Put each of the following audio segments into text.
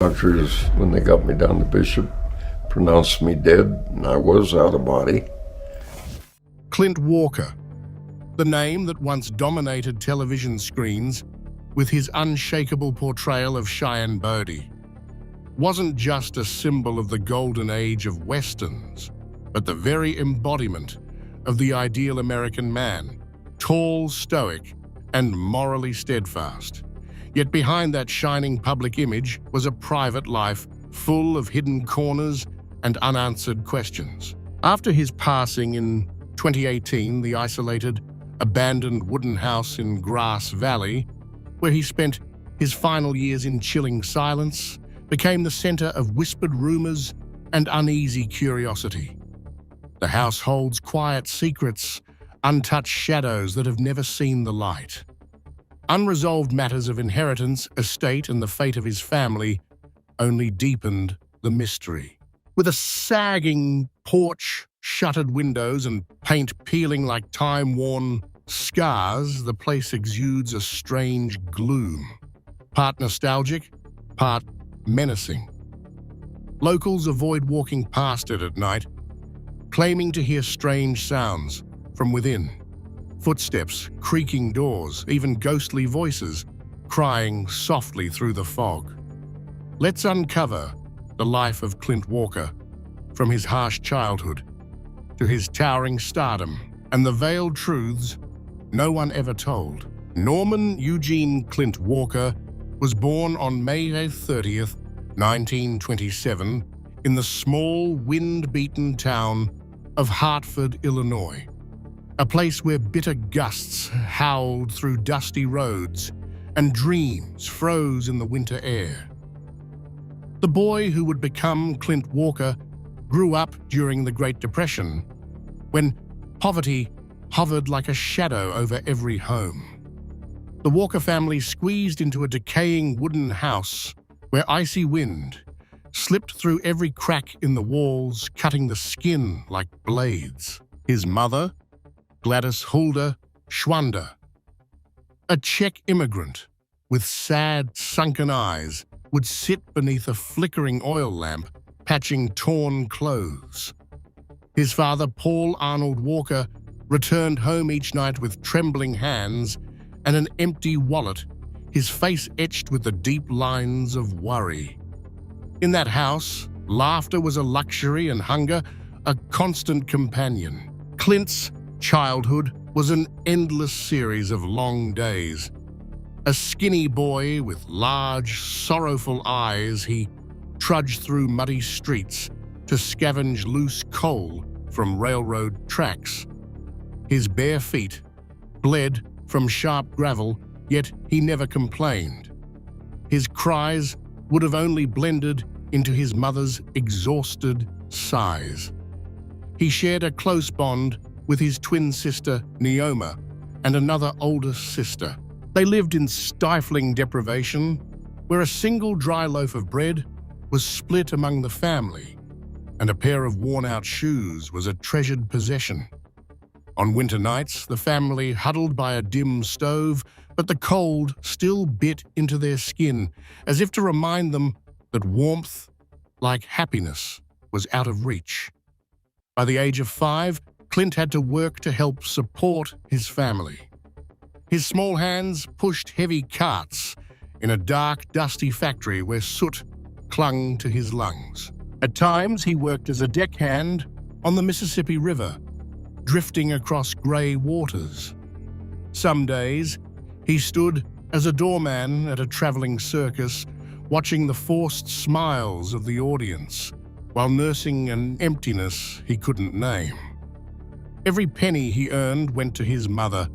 Doctors, when they got me down to Bishop, pronounced me dead, and I was out of body. Clint Walker, the name that once dominated television screens with his unshakable portrayal of Cheyenne, wasn't just a symbol of the golden age of Westerns, but the very embodiment of the ideal American man, tall, stoic, and morally steadfast. Yet behind that shining public image was a private life full of hidden corners and unanswered questions. After his passing in 2018, the isolated, abandoned wooden house in Grass Valley, where he spent his final years in chilling silence, became the center of whispered rumors and uneasy curiosity. The house holds quiet secrets, untouched shadows that have never seen the light. Unresolved matters of inheritance, estate, and the fate of his family only deepened the mystery. With a sagging porch, shuttered windows, and paint peeling like time-worn scars, the place exudes a strange gloom. Part nostalgic, part menacing. Locals avoid walking past it at night, claiming to hear strange sounds from within. Footsteps, creaking doors, even ghostly voices crying softly through the fog. Let's uncover the life of Clint Walker, from his harsh childhood to his towering stardom and the veiled truths no one ever told. Norman Eugene Clint Walker was born on May 30th, 1927, in the small, wind-beaten town of Hartford, Illinois. A place where bitter gusts howled through dusty roads and dreams froze in the winter air. The boy who would become Clint Walker grew up during the Great Depression, when poverty hovered like a shadow over every home. The Walker family squeezed into a decaying wooden house where icy wind slipped through every crack in the walls, cutting the skin like blades. His mother, Gladys Hulda Schwander, a Czech immigrant with sad, sunken eyes, would sit beneath a flickering oil lamp, patching torn clothes. His father, Paul Arnold Walker, returned home each night with trembling hands and an empty wallet, his face etched with the deep lines of worry. In that house, laughter was a luxury and hunger a constant companion. Clint's childhood was an endless series of long days. A skinny boy with large, sorrowful eyes, he trudged through muddy streets to scavenge loose coal from railroad tracks. His bare feet bled from sharp gravel, yet he never complained. His cries would have only blended into his mother's exhausted sighs. He shared a close bond with his twin sister, Neoma, and another older sister. They lived in stifling deprivation, where a single dry loaf of bread was split among the family, and a pair of worn-out shoes was a treasured possession. On winter nights, the family huddled by a dim stove, but the cold still bit into their skin, as if to remind them that warmth, like happiness, was out of reach. By the age of 5, Clint had to work to help support his family. His small hands pushed heavy carts in a dark, dusty factory where soot clung to his lungs. At times, he worked as a deckhand on the Mississippi River, drifting across gray waters. Some days, he stood as a doorman at a traveling circus, watching the forced smiles of the audience while nursing an emptiness he couldn't name. Every penny he earned went to his mother,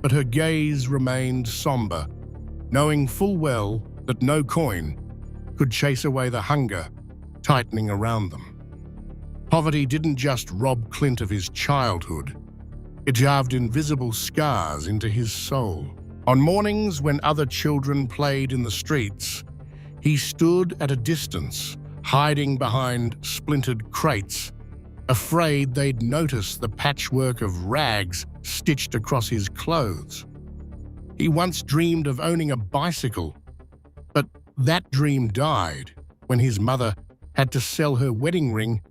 but her gaze remained somber, knowing full well that no coin could chase away the hunger tightening around them. Poverty didn't just rob Clint of his childhood, it carved invisible scars into his soul. On mornings when other children played in the streets, he stood at a distance, hiding behind splintered crates, afraid they'd notice the patchwork of rags stitched across his clothes. He once dreamed of owning a bicycle, but that dream died when his mother had to sell her wedding ring,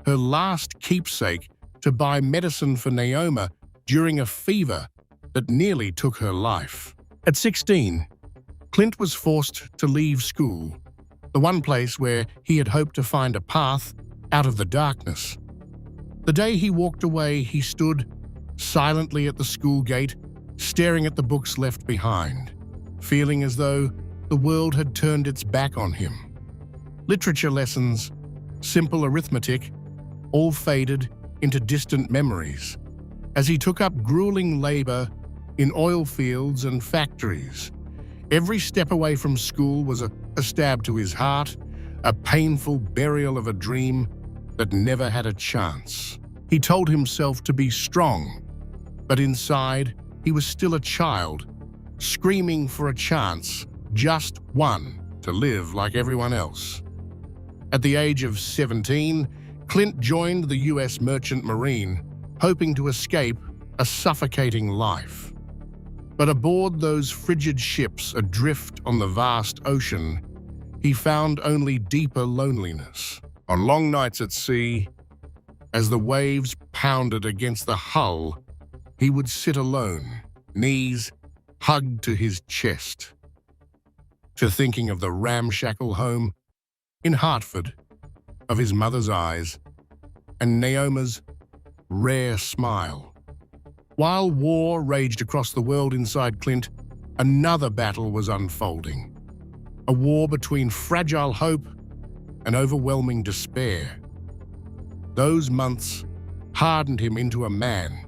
her last keepsake, to buy medicine for Naoma during a fever that nearly took her life. At 16, Clint was forced to leave school, the one place where he had hoped to find a path out of the darkness. The day he walked away, he stood silently at the school gate, staring at the books left behind, feeling as though the world had turned its back on him. Literature lessons, simple arithmetic, all faded into distant memories as he took up grueling labor in oil fields and factories. Every step away from school was a stab to his heart, a painful burial of a dream that never had a chance. He told himself to be strong, but inside he was still a child, screaming for a chance, just one, to live like everyone else. At the age of 17, Clint joined the U.S. Merchant Marine, hoping to escape a suffocating life. But aboard those frigid ships adrift on the vast ocean, he found only deeper loneliness. On long nights at sea, as the waves pounded against the hull, he would sit alone, knees hugged to his chest, to thinking of the ramshackle home in Hartford, of his mother's eyes, and Naoma's rare smile. While war raged across the world inside Clint, another battle was unfolding. A war between fragile hope and overwhelming despair. Those months hardened him into a man,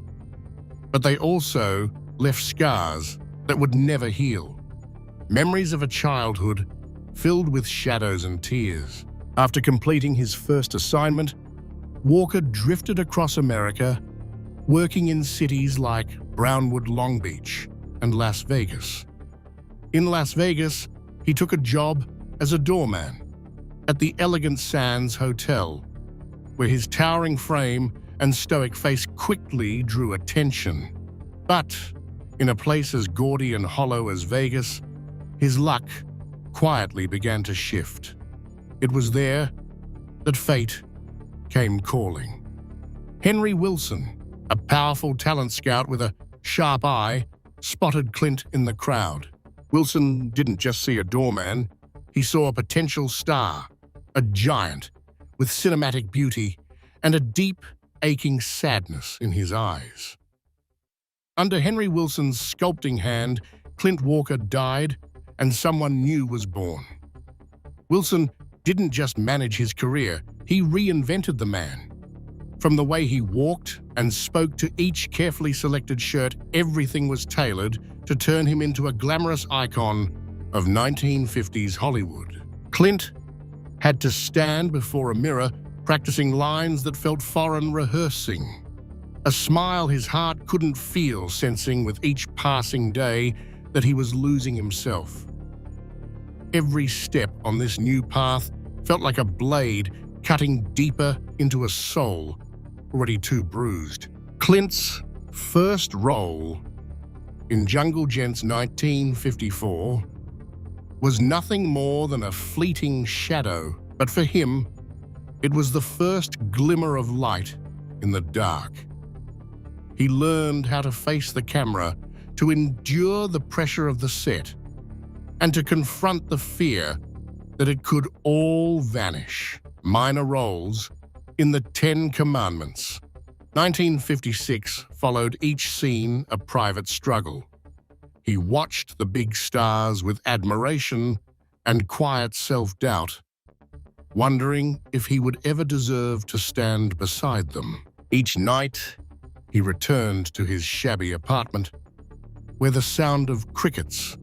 but they also left scars that would never heal. Memories of a childhood filled with shadows and tears. After completing his first assignment, Walker drifted across America, working in cities like Brownwood, Long Beach, and Las Vegas. In Las Vegas, he took a job as a doorman at the Elegant Sands Hotel, where his towering frame and stoic face quickly drew attention. But in a place as gaudy and hollow as Vegas, his luck quietly began to shift. It was there that fate came calling. Henry Wilson, a powerful talent scout with a sharp eye, spotted Clint in the crowd. Wilson didn't just see a doorman, he saw a potential star, a giant with cinematic beauty and a deep, aching sadness in his eyes. Under Henry Wilson's sculpting hand, Clint Walker died and someone new was born. Wilson didn't just manage his career, he reinvented the man. From the way he walked and spoke to each carefully selected shirt, everything was tailored to turn him into a glamorous icon of 1950s Hollywood. Clint had to stand before a mirror, practicing lines that felt foreign, rehearsing. A smile his heart couldn't feel, sensing with each passing day that he was losing himself. Every step on this new path felt like a blade cutting deeper into a soul already too bruised. Clint's first role in Jungle Gent's 1954 was nothing more than a fleeting shadow, but for him, it was the first glimmer of light in the dark. He learned how to face the camera, to endure the pressure of the set, and to confront the fear that it could all vanish. Minor roles in the 10 Commandments. 1956 followed each scene a private struggle. He watched the big stars with admiration and quiet self-doubt, wondering if he would ever deserve to stand beside them. Each night, he returned to his shabby apartment, where the sound of crickets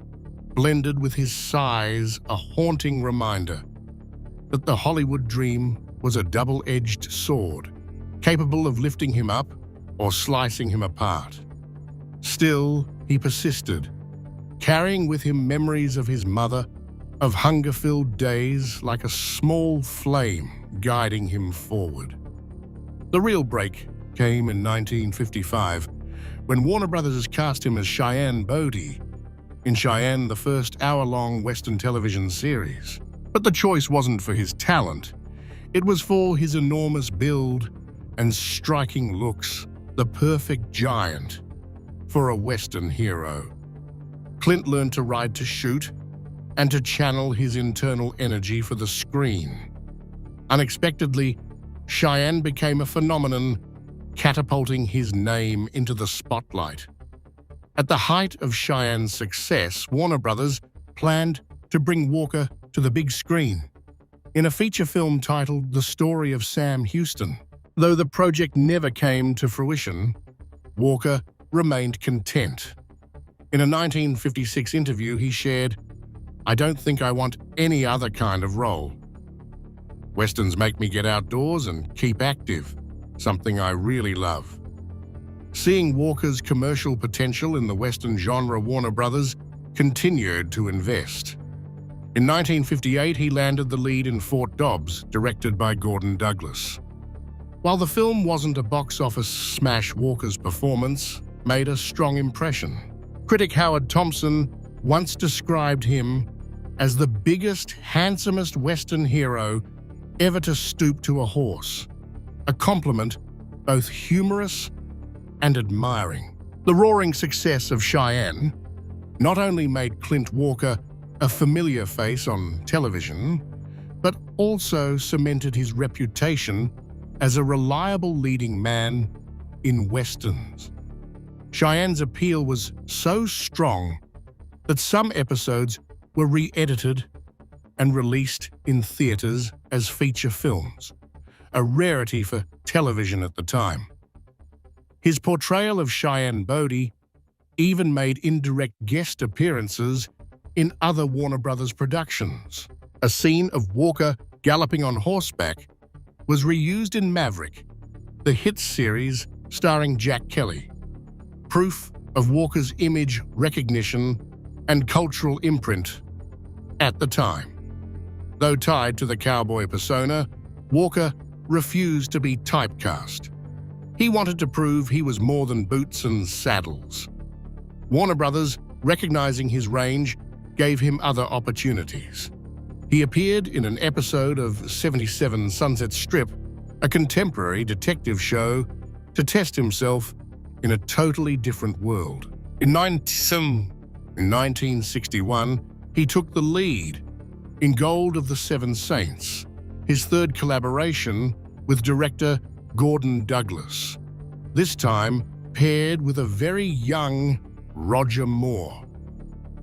blended with his sighs, a haunting reminder that the Hollywood dream was a double-edged sword, capable of lifting him up or slicing him apart. Still, he persisted, carrying with him memories of his mother, of hunger-filled days like a small flame guiding him forward. The real break came in 1955, when Warner Brothers cast him as Cheyenne Bodie in Cheyenne, the first hour-long Western television series. But the choice wasn't for his talent. It was for his enormous build and striking looks, the perfect giant for a Western hero. Clint learned to ride to shoot and to channel his internal energy for the screen. Unexpectedly, Cheyenne became a phenomenon, catapulting his name into the spotlight. At the height of Cheyenne's success, Warner Brothers planned to bring Walker to the big screen in a feature film titled The Story of Sam Houston. Though the project never came to fruition, Walker remained content. In a 1956 interview, he shared, "I don't think I want any other kind of role. Westerns make me get outdoors and keep active, something I really love." Seeing Walker's commercial potential in the Western genre, Warner Brothers continued to invest. In 1958, he landed the lead in Fort Dobbs, directed by Gordon Douglas. While the film wasn't a box office smash, Walker's performance made a strong impression. Critic Howard Thompson once described him as the biggest, handsomest Western hero ever to stoop to a horse, a compliment both humorous and admiring. The roaring success of Cheyenne not only made Clint Walker a familiar face on television, but also cemented his reputation as a reliable leading man in Westerns. Cheyenne's appeal was so strong that some episodes were re-edited and released in theaters as feature films, a rarity for television at the time. His portrayal of Cheyenne Bodie even made indirect guest appearances in other Warner Brothers productions. A scene of Walker galloping on horseback was reused in Maverick, the hit series starring Jack Kelly, proof of Walker's image recognition and cultural imprint at the time. Though tied to the cowboy persona, Walker refused to be typecast. He wanted to prove he was more than boots and saddles. Warner Brothers, recognizing his range, gave him other opportunities. He appeared in an episode of 77 Sunset Strip, a contemporary detective show, to test himself in a totally different world. In 1961, he took the lead in Gold of the Seven Saints, his third collaboration with director Gordon Douglas, this time paired with a very young Roger Moore.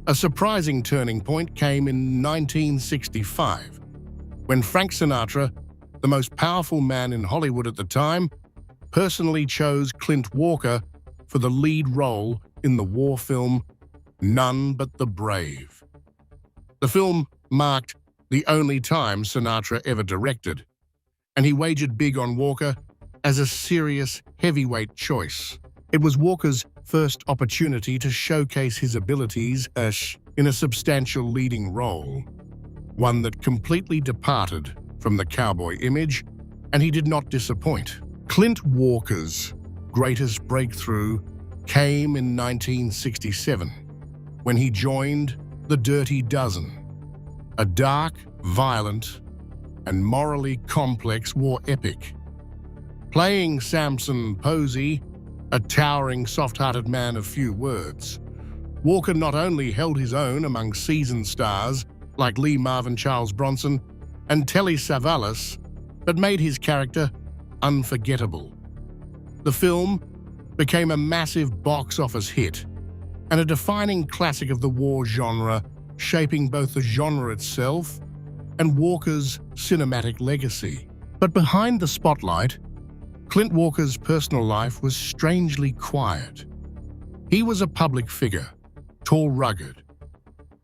A surprising turning point came in 1965, when Frank Sinatra, the most powerful man in Hollywood at the time, personally chose Clint Walker for the lead role in the war film None But the Brave. The film marked the only time Sinatra ever directed, and he wagered big on Walker as a serious heavyweight choice. It was Walker's first opportunity to showcase his abilities in a substantial leading role, one that completely departed from the cowboy image, and he did not disappoint. Clint Walker's greatest breakthrough came in 1967, when he joined The Dirty Dozen, a dark, violent, and morally complex war epic. Playing Samson Posey, a towering, soft-hearted man of few words, Walker not only held his own among seasoned stars like Lee Marvin, Charles Bronson, and Telly Savalas, but made his character unforgettable. The film became a massive box office hit and a defining classic of the war genre, shaping both the genre itself and Walker's cinematic legacy. But behind the spotlight, Clint Walker's personal life was strangely quiet. He was a public figure, tall, rugged,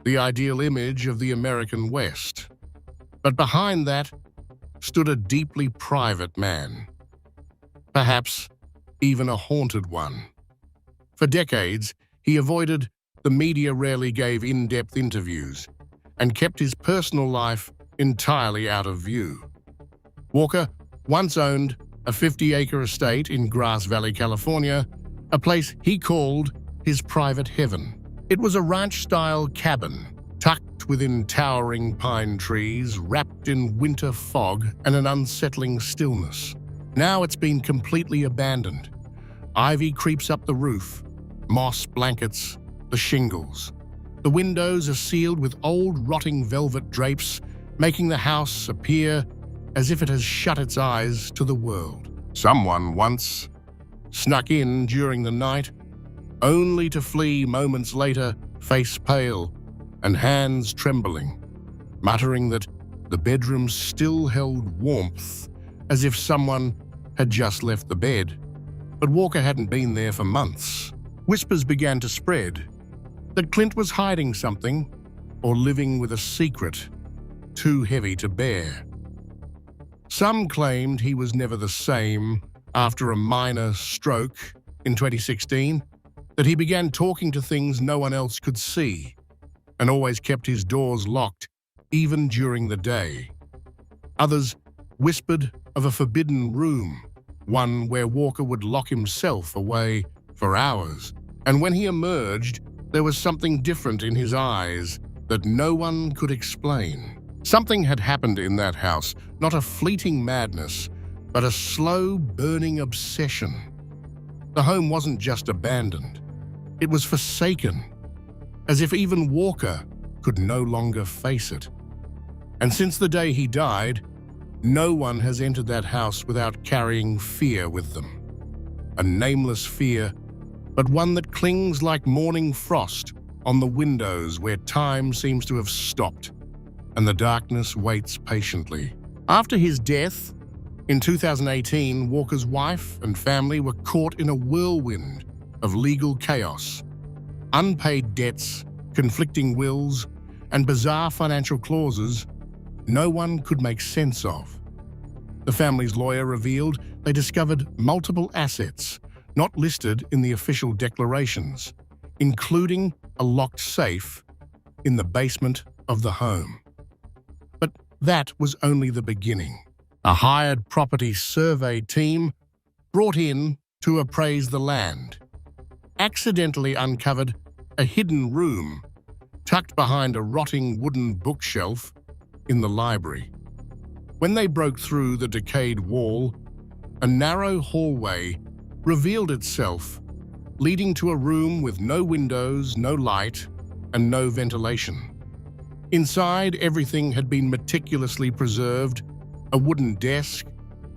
the ideal image of the American West. But behind that stood a deeply private man, perhaps even a haunted one. For decades, he avoided the media, rarely gave in-depth interviews, and kept his personal life entirely out of view. Walker once owned a 50-acre estate in Grass Valley, California, a place he called his private heaven. It was a ranch-style cabin, tucked within towering pine trees, wrapped in winter fog and an unsettling stillness. Now it's been completely abandoned. Ivy creeps up the roof, moss blankets the shingles. The windows are sealed with old rotting velvet drapes, making the house appear as if it has shut its eyes to the world. Someone once snuck in during the night, only to flee moments later, face pale and hands trembling, muttering that the bedroom still held warmth, as if someone had just left the bed. But Walker hadn't been there for months. Whispers began to spread that Clint was hiding something or living with a secret too heavy to bear. Some claimed he was never the same after a minor stroke in 2016, that he began talking to things no one else could see and always kept his doors locked, even during the day. Others whispered of a forbidden room, one where Walker would lock himself away for hours, and when he emerged, there was something different in his eyes that no one could explain. Something had happened in that house, not a fleeting madness, but a slow, burning obsession. The home wasn't just abandoned. It was forsaken, as if even Walker could no longer face it. And since the day he died, no one has entered that house without carrying fear with them. A nameless fear, but one that clings like morning frost on the windows where time seems to have stopped, and the darkness waits patiently. After his death, in 2018, Walker's wife and family were caught in a whirlwind of legal chaos. Unpaid debts, conflicting wills, and bizarre financial clauses no one could make sense of. The family's lawyer revealed they discovered multiple assets not listed in the official declarations, including a locked safe in the basement of the home. But that was only the beginning. A hired property survey team brought in to appraise the land accidentally uncovered a hidden room tucked behind a rotting wooden bookshelf in the library. When they broke through the decayed wall, a narrow hallway revealed itself, leading to a room with no windows, no light, and no ventilation. Inside, everything had been meticulously preserved: a wooden desk,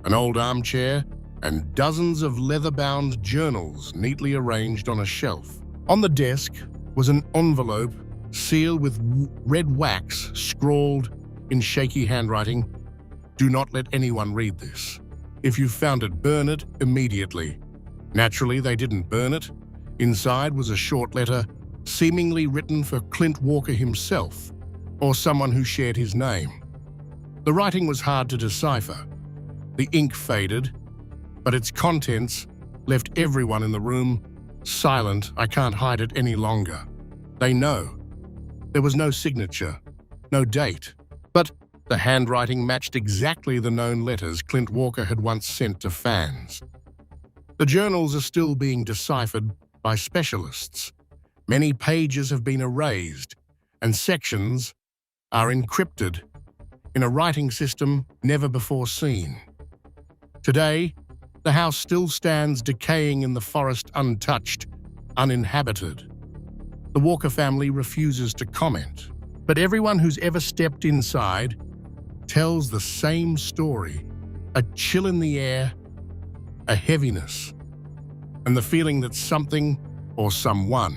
an old armchair, and dozens of leather-bound journals neatly arranged on a shelf. On the desk was an envelope sealed with red wax scrawled in shaky handwriting, "Do not let anyone read this. If you found it, burn it immediately." Naturally, they didn't burn it. Inside was a short letter, seemingly written for Clint Walker himself, or someone who shared his name. The writing was hard to decipher. The ink faded, but its contents left everyone in the room silent. "I can't hide it any longer. They know." There was no signature, no date, but the handwriting matched exactly the known letters Clint Walker had once sent to fans. The journals are still being deciphered by specialists. Many pages have been erased, and sections are encrypted in a writing system never before seen. Today, the house still stands decaying in the forest, untouched, uninhabited. The Walker family refuses to comment, but everyone who's ever stepped inside tells the same story: a chill in the air, a heaviness, and the feeling that something or someone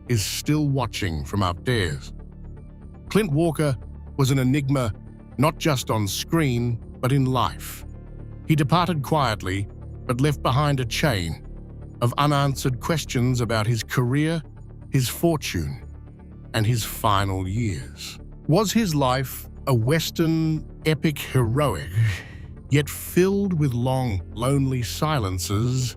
is still watching from upstairs. Clint Walker was an enigma not just on screen, but in life. He departed quietly, but left behind a chain of unanswered questions about his career, his fortune, and his final years. Was his life a Western epic heroic, yet filled with long, lonely silences?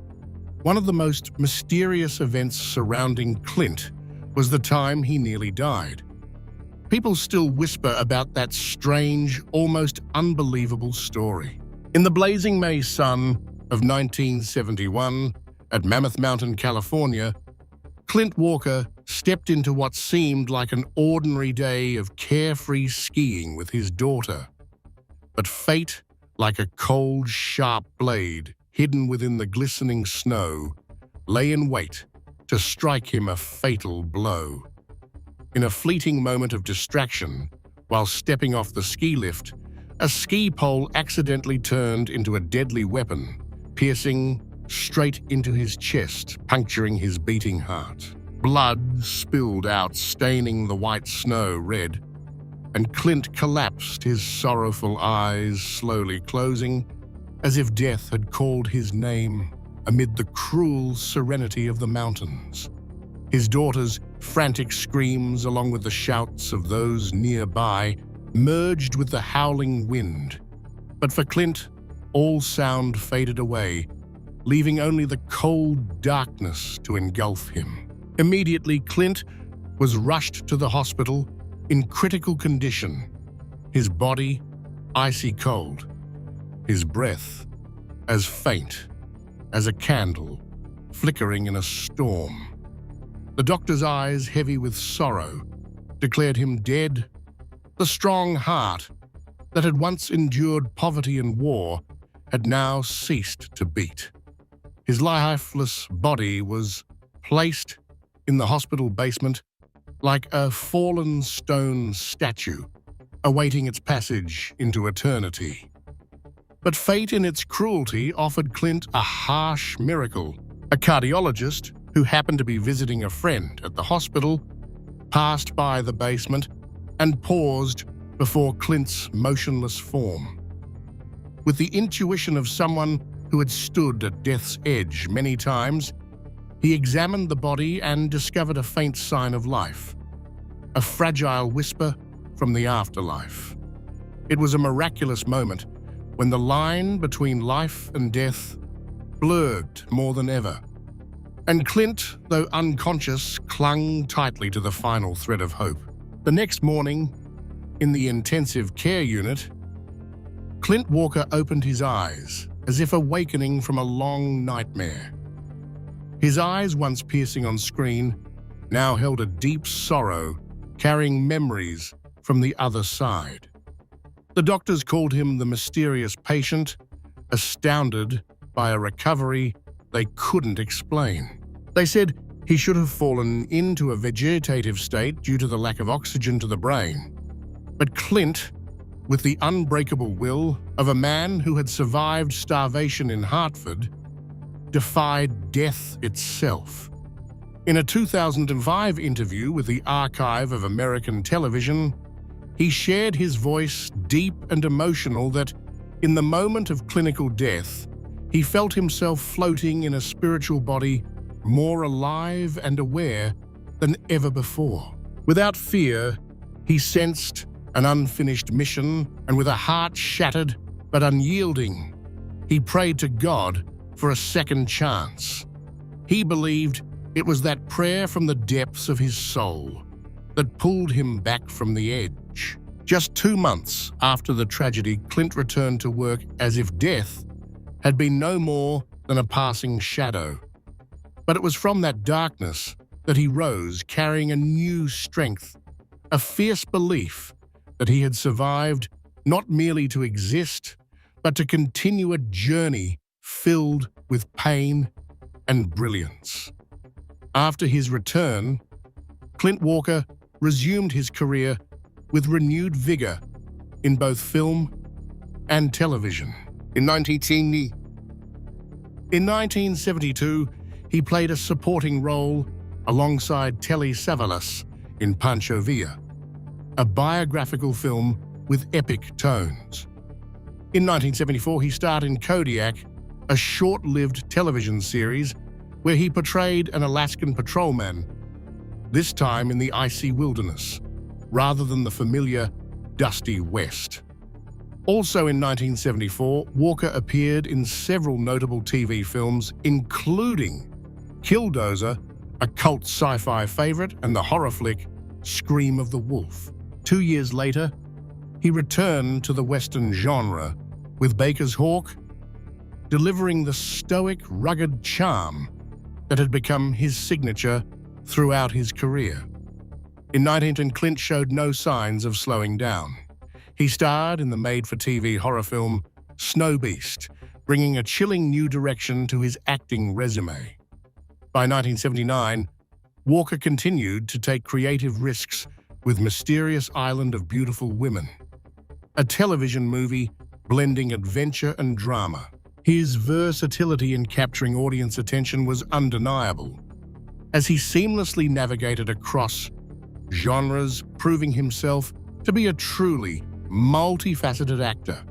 One of the most mysterious events surrounding Clint was the time he nearly died. People still whisper about that strange, almost unbelievable story. In the blazing May sun of 1971, at Mammoth Mountain, California, Clint Walker stepped into what seemed like an ordinary day of carefree skiing with his daughter. But fate, like a cold, sharp blade hidden within the glistening snow, lay in wait to strike him a fatal blow. In a fleeting moment of distraction, while stepping off the ski lift, a ski pole accidentally turned into a deadly weapon, piercing straight into his chest, puncturing his beating heart. Blood spilled out, staining the white snow red, and Clint collapsed, his sorrowful eyes slowly closing, as if death had called his name amid the cruel serenity of the mountains. His daughter's frantic screams, along with the shouts of those nearby, merged with the howling wind. But for Clint, all sound faded away, leaving only the cold darkness to engulf him. Immediately, Clint was rushed to the hospital in critical condition, his body icy cold, his breath as faint as a candle flickering in a storm. The doctor's eyes, heavy with sorrow, declared him dead. The strong heart that had once endured poverty and war had now ceased to beat. His lifeless body was placed in the hospital basement like a fallen stone statue, awaiting its passage into eternity. But fate in its cruelty offered Clint a harsh miracle. A cardiologist who happened to be visiting a friend at the hospital passed by the basement and paused before Clint's motionless form. With the intuition of someone who had stood at death's edge many times, he examined the body and discovered a faint sign of life, a fragile whisper from the afterlife. It was a miraculous moment when the line between life and death blurred more than ever. And Clint, though unconscious, clung tightly to the final thread of hope. The next morning, in the intensive care unit, Clint Walker opened his eyes, as if awakening from a long nightmare. His eyes, once piercing on screen, now held a deep sorrow, carrying memories from the other side. The doctors called him the mysterious patient, astounded by a recovery they couldn't explain. They said he should have fallen into a vegetative state due to the lack of oxygen to the brain. But Clint, with the unbreakable will of a man who had survived starvation in Hartford, defied death itself. In a 2005 interview with the Archive of American Television, he shared his voice deep and emotional that, in the moment of clinical death, he felt himself floating in a spiritual body more alive and aware than ever before. Without fear, he sensed an unfinished mission, and with a heart shattered but unyielding, he prayed to God for a second chance. He believed it was that prayer from the depths of his soul that pulled him back from the edge. Just 2 months after the tragedy, Clint returned to work as if death had been no more than a passing shadow. But it was from that darkness that he rose, carrying a new strength, a fierce belief that he had survived not merely to exist, but to continue a journey filled with pain and brilliance. After his return, Clint Walker resumed his career with renewed vigor in both film and television. In 1972, he played a supporting role alongside Telly Savalas in Pancho Villa, a biographical film with epic tones. In 1974, he starred in Kodiak, a short-lived television series where he portrayed an Alaskan patrolman, this time in the icy wilderness, rather than the familiar dusty West. Also in 1974, Walker appeared in several notable TV films, including Killdozer, a cult sci-fi favorite, and the horror flick Scream of the Wolf. 2 years later, he returned to the Western genre with Baker's Hawk, delivering the stoic, rugged charm that had become his signature throughout his career. In 1910, Clint showed no signs of slowing down. He starred in the made-for-TV horror film Snow Beast, bringing a chilling new direction to his acting resume. By 1979, Walker continued to take creative risks with Mysterious Island of Beautiful Women, a television movie blending adventure and drama. His versatility in capturing audience attention was undeniable, as he seamlessly navigated across genres, proving himself to be a truly multifaceted actor.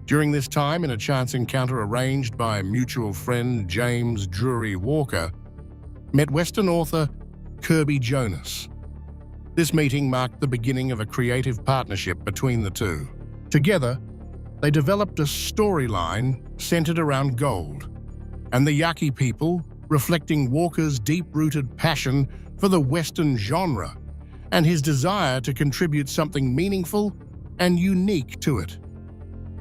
During this time, in a chance encounter arranged by mutual friend James Drury Walker, met Western author Kirby Jonas. This meeting marked the beginning of a creative partnership between the two. Together, they developed a storyline centered around gold and the Yaqui people, reflecting Walker's deep-rooted passion for the Western genre and his desire to contribute something meaningful and unique to it.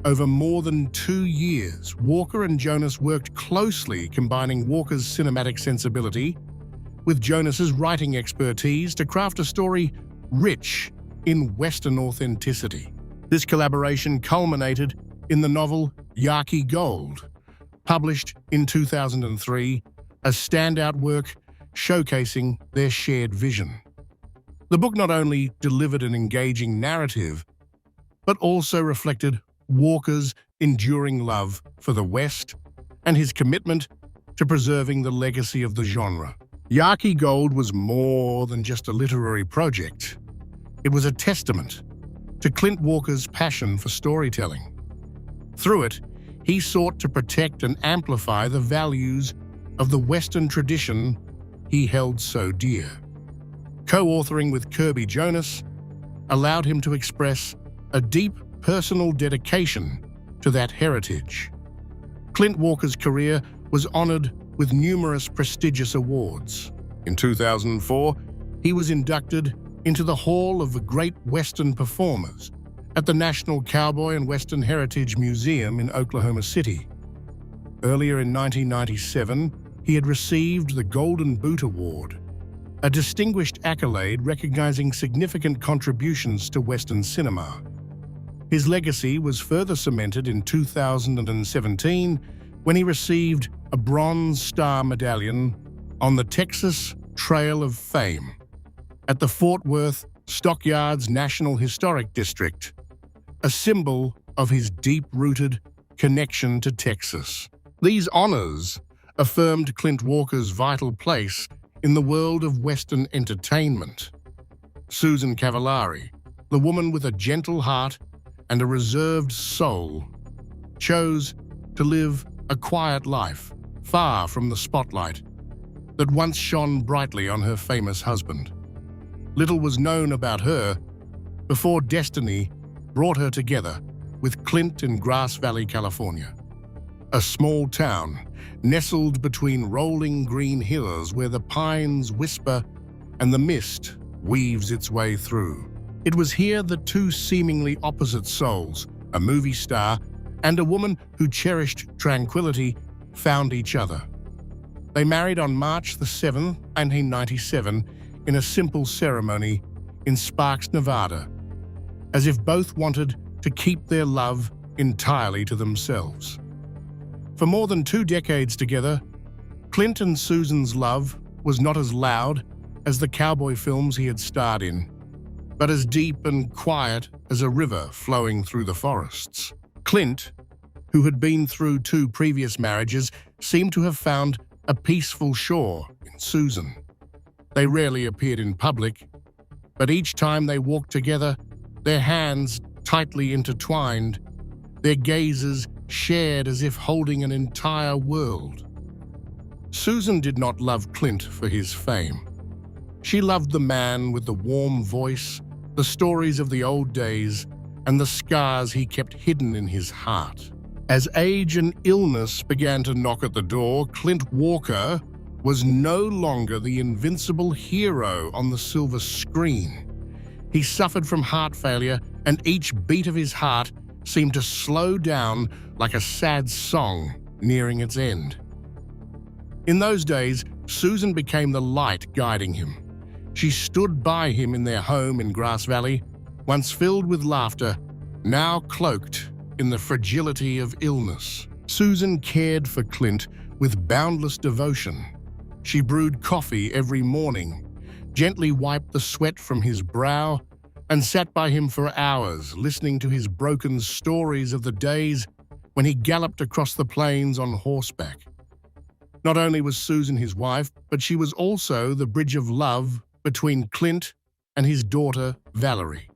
Over more than 2 years, Walker and Jonas worked closely, combining Walker's cinematic sensibility with Jonas's writing expertise to craft a story rich in Western authenticity. This collaboration culminated in the novel Yaqui Gold, published in 2003, a standout work showcasing their shared vision. The book not only delivered an engaging narrative, but also reflected Walker's enduring love for the West and his commitment to preserving the legacy of the genre. Yaqui Gold was more than just a literary project. It was a testament to Clint Walker's passion for storytelling. Through it, he sought to protect and amplify the values of the Western tradition he held so dear. Co-authoring with Kirby Jonas allowed him to express a deep personal dedication to that heritage. Clint Walker's career was honored with numerous prestigious awards. In 2004, he was inducted into the Hall of the Great Western Performers at the National Cowboy and Western Heritage Museum in Oklahoma City. Earlier in 1997, he had received the Golden Boot Award, a distinguished accolade recognizing significant contributions to Western cinema. His legacy was further cemented in 2017 when he received a Bronze Star Medallion on the Texas Trail of Fame at the Fort Worth Stockyards National Historic District, a symbol of his deep-rooted connection to Texas. These honors affirmed Clint Walker's vital place in the world of Western entertainment. Susan Cavallari, the woman with a gentle heart and a reserved soul, chose to live a quiet life, far from the spotlight that once shone brightly on her famous husband. Little was known about her before destiny brought her together with Clint in Grass Valley, California, a small town nestled between rolling green hills where the pines whisper and the mist weaves its way through. It was here that two seemingly opposite souls, a movie star and a woman who cherished tranquility, found each other. They married on March the 7th, 1997, in a simple ceremony in Sparks, Nevada, as if both wanted to keep their love entirely to themselves. For more than 2 decades together, Clint and Susan's love was not as loud as the cowboy films he had starred in, but as deep and quiet as a river flowing through the forests. Clint, who had been through 2 previous marriages, seemed to have found a peaceful shore in Susan. They rarely appeared in public, but each time they walked together, their hands tightly intertwined, their gazes shared as if holding an entire world. Susan did not love Clint for his fame. She loved the man with the warm voice, the stories of the old days, and the scars he kept hidden in his heart. As age and illness began to knock at the door, Clint Walker was no longer the invincible hero on the silver screen. He suffered from heart failure, and each beat of his heart seemed to slow down like a sad song nearing its end. In those days, Susan became the light guiding him. She stood by him in their home in Grass Valley, once filled with laughter, now cloaked in the fragility of illness. Susan cared for Clint with boundless devotion. She brewed coffee every morning, gently wiped the sweat from his brow, and sat by him for hours, listening to his broken stories of the days when he galloped across the plains on horseback. Not only was Susan his wife, but she was also the bridge of love between Clint and his daughter, Valerie,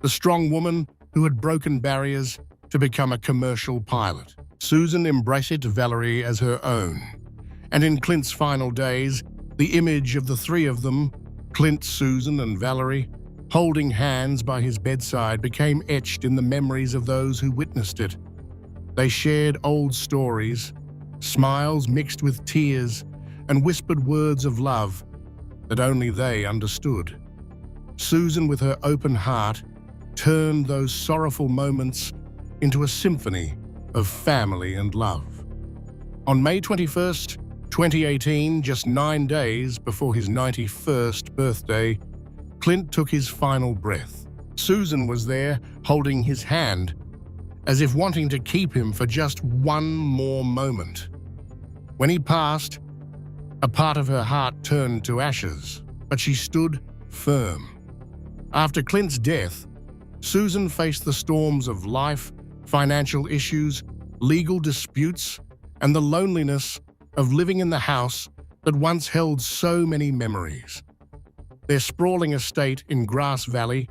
the strong woman who had broken barriers to become a commercial pilot. Susan embraced Valerie as her own, and in Clint's final days, the image of the three of them, Clint, Susan, and Valerie, holding hands by his bedside, became etched in the memories of those who witnessed it. They shared old stories, smiles mixed with tears, and whispered words of love that only they understood. Susan, with her open heart, turned those sorrowful moments into a symphony of family and love. On May 21st, 2018, just 9 days before his 91st birthday, Clint took his final breath. Susan was there, holding his hand, as if wanting to keep him for just one more moment. When he passed, a part of her heart turned to ashes, but she stood firm. After Clint's death, Susan faced the storms of life, financial issues, legal disputes, and the loneliness of living in the house that once held so many memories. Their sprawling estate in Grass Valley,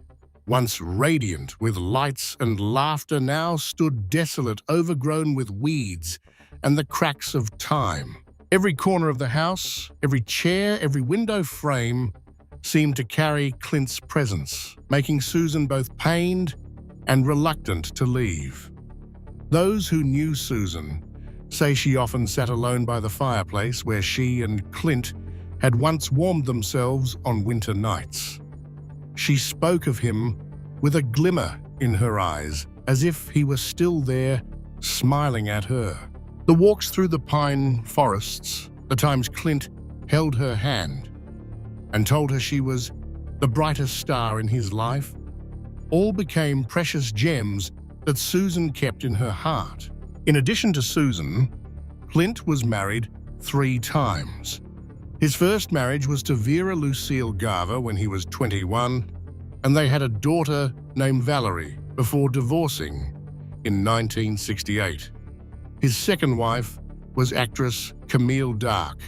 once radiant with lights and laughter, now stood desolate, overgrown with weeds and the cracks of time. Every corner of the house, every chair, every window frame seemed to carry Clint's presence, making Susan both pained and reluctant to leave. Those who knew Susan say she often sat alone by the fireplace where she and Clint had once warmed themselves on winter nights. She spoke of him with a glimmer in her eyes, as if he were still there, smiling at her. The walks through the pine forests, the times Clint held her hand and told her she was the brightest star in his life, all became precious gems that Susan kept in her heart. In addition to Susan, Clint was married 3 times. His first marriage was to Vera Lucille Garver when he was 21, and they had a daughter named Valerie before divorcing in 1968. His second wife was actress Camille Dark,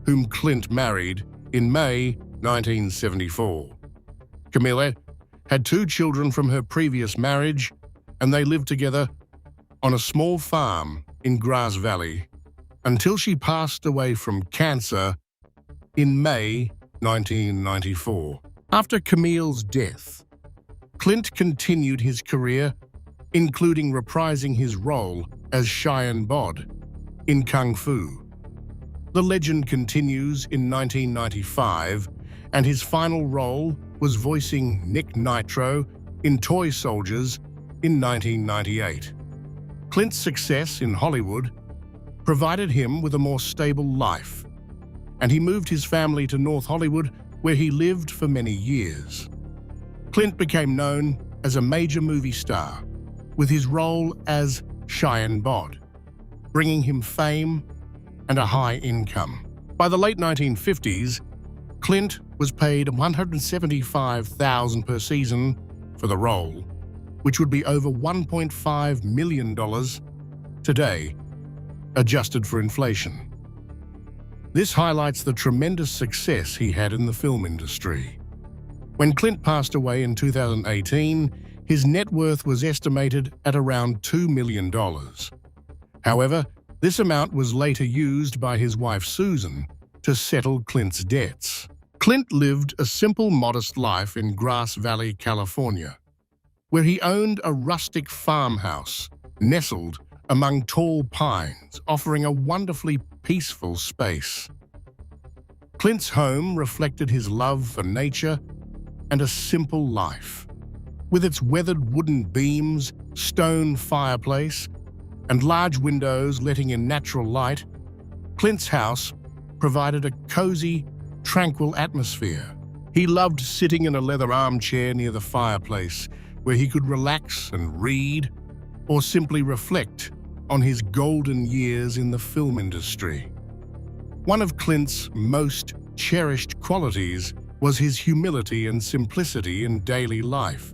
whom Clint married in May 1974. Camille had 2 children from her previous marriage, and they lived together on a small farm in Grass Valley until she passed away from cancer in May 1994. After Camille's death, Clint continued his career, including reprising his role as Cheyenne in Kung Fu. The legend continues in 1995, and his final role was voicing Nick Nitro in Toy Soldiers in 1998. Clint's success in Hollywood provided him with a more stable life, and he moved his family to North Hollywood, where he lived for many years. Clint became known as a major movie star, with his role as Cheyenne Bod, bringing him fame and a high income. By the late 1950s, Clint was paid $175,000 per season for the role, which would be over $1.5 million today, adjusted for inflation. This highlights the tremendous success he had in the film industry. When Clint passed away in 2018, his net worth was estimated at around $2 million. However, this amount was later used by his wife Susan to settle Clint's debts. Clint lived a simple, modest life in Grass Valley, California, where he owned a rustic farmhouse nestled among tall pines, offering a wonderfully peaceful space. Clint's home reflected his love for nature and a simple life. With its weathered wooden beams, stone fireplace, and large windows letting in natural light, Clint's house provided a cozy, tranquil atmosphere. He loved sitting in a leather armchair near the fireplace, where he could relax and read, or simply reflect on his golden years in the film industry. One of Clint's most cherished qualities was his humility and simplicity in daily life.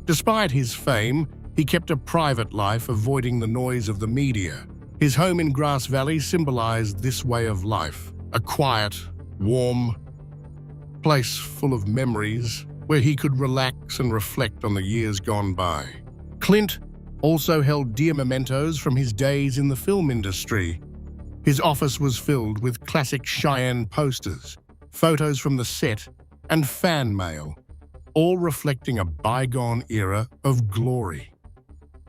Despite his fame, he kept a private life, avoiding the noise of the media. His home in Grass Valley symbolized this way of life, a quiet, warm place full of memories where he could relax and reflect on the years gone by. Clint also held dear mementos from his days in the film industry. His office was filled with classic Cheyenne posters, photos from the set, and fan mail, all reflecting a bygone era of glory.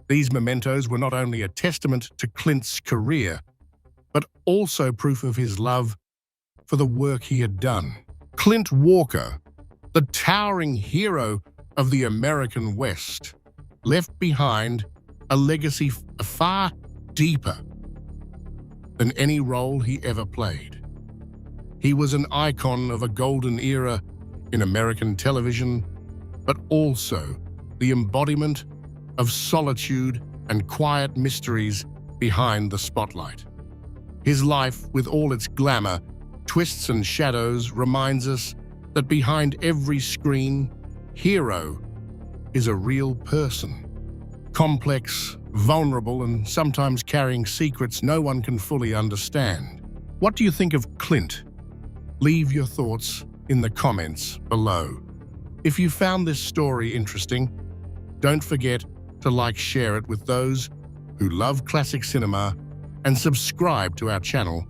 These mementos were not only a testament to Clint's career, but also proof of his love for the work he had done. Clint Walker, the towering hero of the American West, left behind a legacy far deeper than any role he ever played. He was an icon of a golden era in American television, but also the embodiment of solitude and quiet mysteries behind the spotlight. His life, with all its glamour, twists and shadows, reminds us that behind every screen hero is a real person. Complex, vulnerable, and sometimes carrying secrets no one can fully understand. What do you think of Clint? Leave your thoughts in the comments below. If you found this story interesting, don't forget to share it with those who love classic cinema, and subscribe to our channel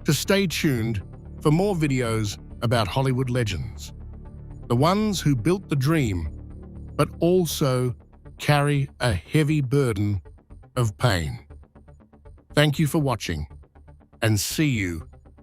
to stay tuned for more videos about Hollywood legends, the ones who built the dream, but also carry a heavy burden of pain. Thank you for watching, and see you